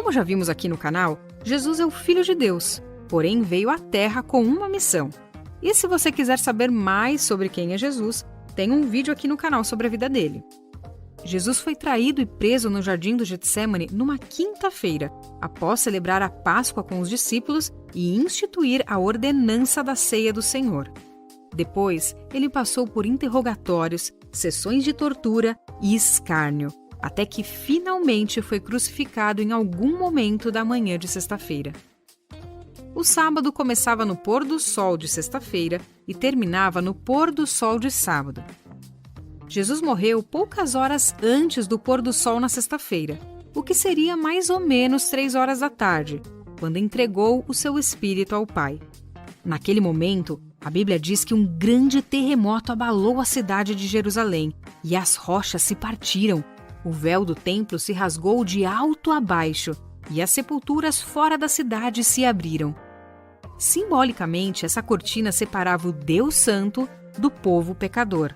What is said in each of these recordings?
Como já vimos aqui no canal, Jesus é o Filho de Deus, porém veio à Terra com uma missão. E se você quiser saber mais sobre quem é Jesus, tem um vídeo aqui no canal sobre a vida dele. Jesus foi traído e preso no jardim do Getsêmani numa quinta-feira, após celebrar a Páscoa com os discípulos e instituir a ordenança da ceia do Senhor. Depois, ele passou por interrogatórios, sessões de tortura e escárnio, até que finalmente foi crucificado em algum momento da manhã de sexta-feira. O sábado começava no pôr do sol de sexta-feira e terminava no pôr do sol de sábado. Jesus morreu poucas horas antes do pôr do sol na sexta-feira, o que seria mais ou menos 3 horas da tarde, quando entregou o seu espírito ao Pai. Naquele momento, a Bíblia diz que um grande terremoto abalou a cidade de Jerusalém e as rochas se partiram. O véu do templo se rasgou de alto a baixo e as sepulturas fora da cidade se abriram. Simbolicamente, essa cortina separava o Deus Santo do povo pecador.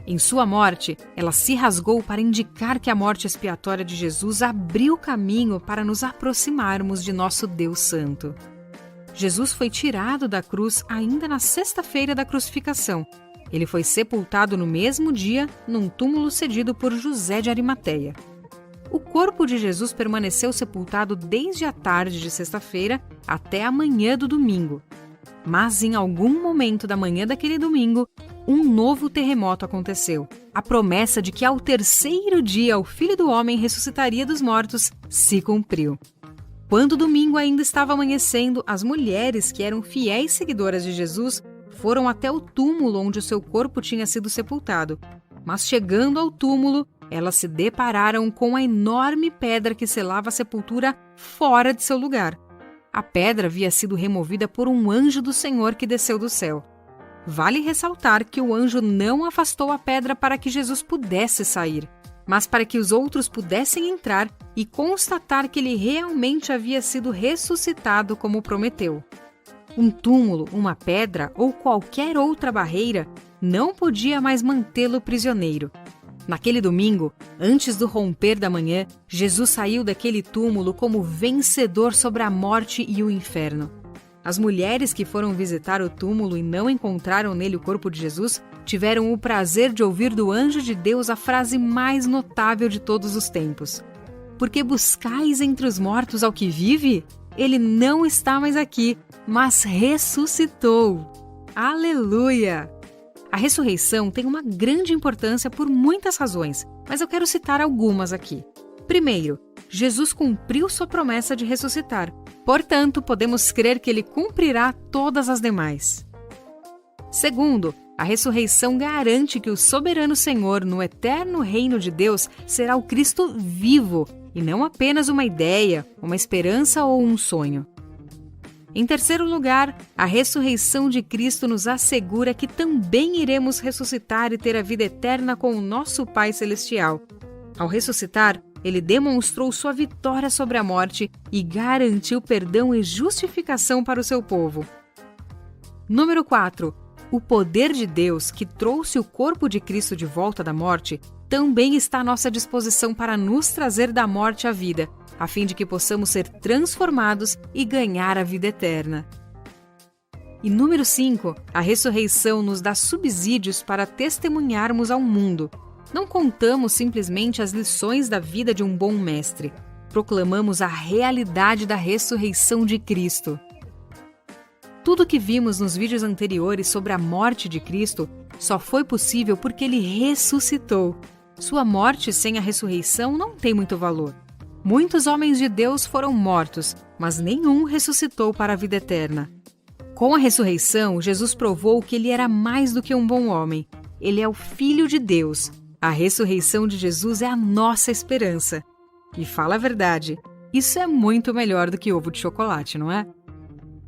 Em sua morte, ela se rasgou para indicar que a morte expiatória de Jesus abriu caminho para nos aproximarmos de nosso Deus Santo. Jesus foi tirado da cruz ainda na sexta-feira da crucificação. Ele foi sepultado no mesmo dia num túmulo cedido por José de Arimateia. O corpo de Jesus permaneceu sepultado desde a tarde de sexta-feira até a manhã do domingo. Mas em algum momento da manhã daquele domingo, um novo terremoto aconteceu. A promessa de que ao terceiro dia o Filho do Homem ressuscitaria dos mortos se cumpriu. Quando o domingo ainda estava amanhecendo, as mulheres que eram fiéis seguidoras de Jesus foram até o túmulo onde o seu corpo tinha sido sepultado. Mas chegando ao túmulo, elas se depararam com a enorme pedra que selava a sepultura fora de seu lugar. A pedra havia sido removida por um anjo do Senhor que desceu do céu. Vale ressaltar que o anjo não afastou a pedra para que Jesus pudesse sair, mas para que os outros pudessem entrar e constatar que ele realmente havia sido ressuscitado como prometeu. Um túmulo, uma pedra ou qualquer outra barreira não podia mais mantê-lo prisioneiro. Naquele domingo, antes do romper da manhã, Jesus saiu daquele túmulo como vencedor sobre a morte e o inferno. As mulheres que foram visitar o túmulo e não encontraram nele o corpo de Jesus tiveram o prazer de ouvir do anjo de Deus a frase mais notável de todos os tempos. Porque buscais entre os mortos ao que vive? Ele não está mais aqui, mas ressuscitou. Aleluia! A ressurreição tem uma grande importância por muitas razões, mas eu quero citar algumas aqui. Primeiro, Jesus cumpriu sua promessa de ressuscitar. Portanto, podemos crer que ele cumprirá todas as demais. Segundo, a ressurreição garante que o soberano Senhor, no eterno reino de Deus, será o Cristo vivo, e não apenas uma ideia, uma esperança ou um sonho. Em terceiro lugar, a ressurreição de Cristo nos assegura que também iremos ressuscitar e ter a vida eterna com o nosso Pai Celestial. Ao ressuscitar, ele demonstrou sua vitória sobre a morte e garantiu perdão e justificação para o seu povo. Número 4. O poder de Deus, que trouxe o corpo de Cristo de volta da morte, também está à nossa disposição para nos trazer da morte à vida, a fim de que possamos ser transformados e ganhar a vida eterna. E número 5. A ressurreição nos dá subsídios para testemunharmos ao mundo. Não contamos simplesmente as lições da vida de um bom mestre. Proclamamos a realidade da ressurreição de Cristo. Tudo que vimos nos vídeos anteriores sobre a morte de Cristo só foi possível porque ele ressuscitou. Sua morte sem a ressurreição não tem muito valor. Muitos homens de Deus foram mortos, mas nenhum ressuscitou para a vida eterna. Com a ressurreição, Jesus provou que ele era mais do que um bom homem. Ele é o Filho de Deus. A ressurreição de Jesus é a nossa esperança. E fala a verdade, isso é muito melhor do que ovo de chocolate, não é?